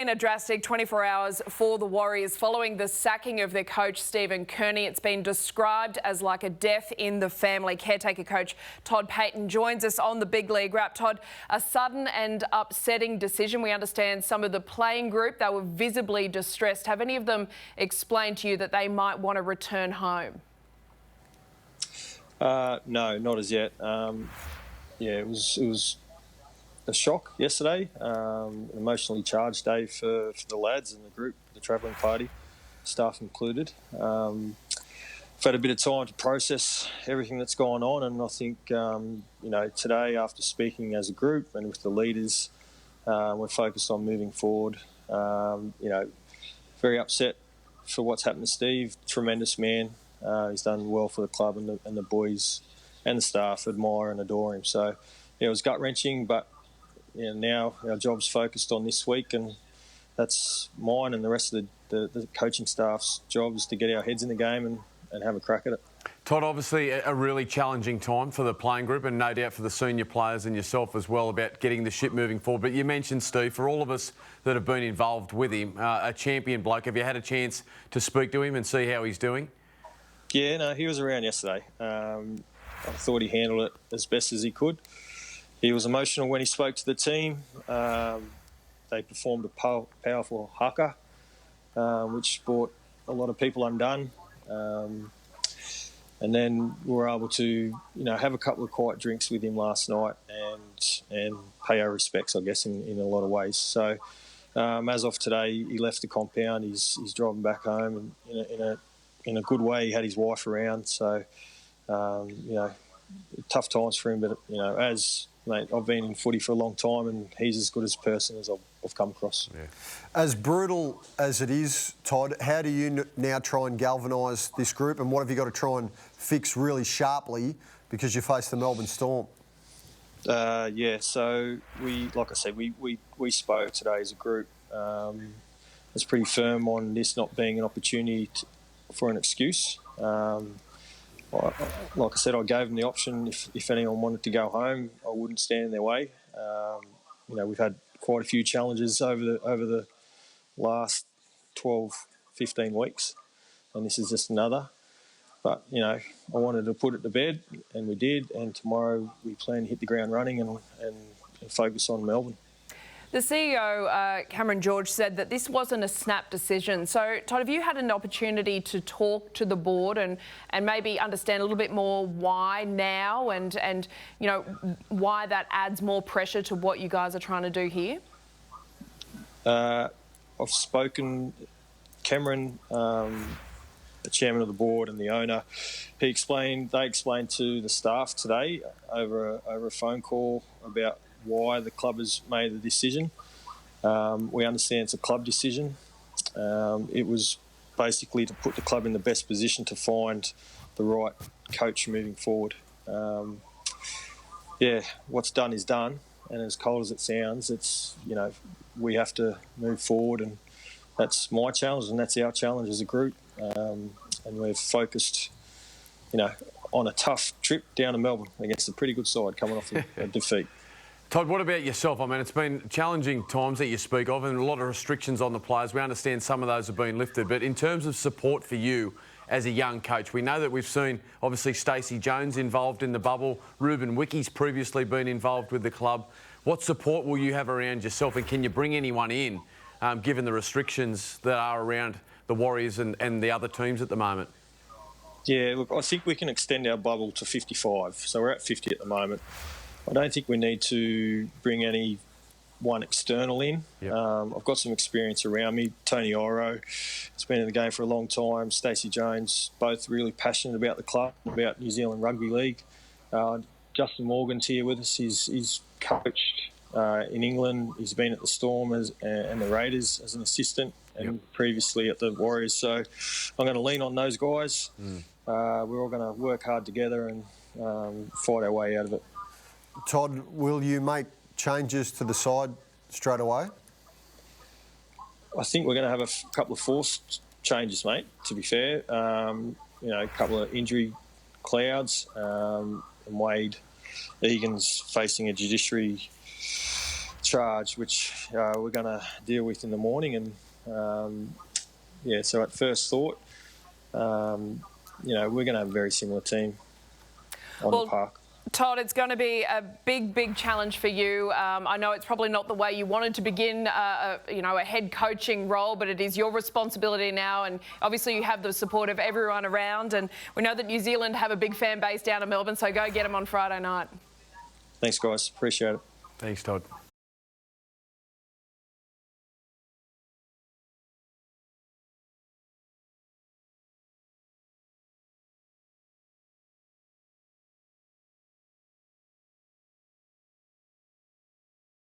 In a drastic 24 hours for the Warriors following the sacking of their coach Stephen Kearney. It's been described as like a death in the family. Caretaker coach Todd Payten joins us on the Big League Wrap. Todd, a sudden and upsetting decision. We understand some of the playing group, they were visibly distressed. Have any of them explained to you that they might want to return home? No, not as yet. It was a shock yesterday, an emotionally charged day for the lads and the group, the travelling party, staff included. I've had a bit of time to process everything that's gone on, and I think, today after speaking as a group and with the leaders, we're focused on moving forward. Very upset for what's happened to Steve, tremendous man. He's done well for the club, and the boys and the staff admire and adore him. So, it was gut-wrenching, but now our job's focused on this week, and that's mine and the rest of the coaching staff's job is to get our heads in the game and have a crack at it. Todd, obviously a really challenging time for the playing group and no doubt for the senior players and yourself as well about getting the ship moving forward. But you mentioned, Steve, for all of us that have been involved with him, a champion bloke. Have you had a chance to speak to him and see how he's doing? Yeah, no, he was around yesterday. I thought he handled it as best as he could. He was emotional when he spoke to the team. They performed a powerful haka, which brought a lot of people undone. And then we were able to, have a couple of quiet drinks with him last night and pay our respects, I guess, in a lot of ways. So as of today, he left the compound. He's driving back home, and in a good way. He had his wife around, so tough times for him. But Mate, I've been in footy for a long time, and he's as good as a person as I've come across. Yeah. As brutal as it is, Todd, how do you now try and galvanise this group, and what have you got to try and fix really sharply because you face the Melbourne Storm? So we spoke today as a group. It's pretty firm on this not being an opportunity for an excuse. Like I said, I gave them the option. If anyone wanted to go home, I wouldn't stand in their way. We've had quite a few challenges over the last 12, 15 weeks, and this is just another. But, I wanted to put it to bed, and we did, and tomorrow we plan to hit the ground running and focus on Melbourne. The CEO, Cameron George, said that this wasn't a snap decision. So, Todd, have you had an opportunity to talk to the board and maybe understand a little bit more why now and why that adds more pressure to what you guys are trying to do here? I've spoken, Cameron, the chairman of the board and the owner, they explained to the staff today over a phone call about why the club has made the decision. We understand it's a club decision. It was basically to put the club in the best position to find the right coach moving forward. What's done is done, and as cold as it sounds, it's we have to move forward, and that's my challenge and that's our challenge as a group. And we're focused, on a tough trip down to Melbourne against a pretty good side coming off a defeat. Todd, what about yourself? I mean, it's been challenging times that you speak of and a lot of restrictions on the players. We understand some of those have been lifted. But in terms of support for you as a young coach, we know that we've seen, obviously, Stacey Jones involved in the bubble. Ruben Wickie's previously been involved with the club. What support will you have around yourself, and can you bring anyone in, given the restrictions that are around the Warriors and the other teams at the moment? Yeah, look, I think we can extend our bubble to 55. So we're at 50 at the moment. I don't think we need to bring any one external in. Yep. I've got some experience around me. Tony Oro has been in the game for a long time. Stacey Jones, both really passionate about the club, about New Zealand Rugby League. Justin Morgan's here with us. He's coached in England. He's been at the Storm and the Raiders as an assistant, and previously at the Warriors. So I'm going to lean on those guys. We're all going to work hard together and fight our way out of it. Todd, will you make changes to the side straight away? I think we're going to have a couple of forced changes, mate, to be fair. A couple of injury clouds. And Wade Egan's facing a judiciary charge, which we're going to deal with in the morning. And so at first thought, we're going to have a very similar team on the park. Todd, it's going to be a big challenge for you. I know it's probably not the way you wanted to begin, a head coaching role, but it is your responsibility now. And obviously you have the support of everyone around. And we know that New Zealand have a big fan base down in Melbourne, so go get them on Friday night. Thanks, guys. Appreciate it. Thanks, Todd.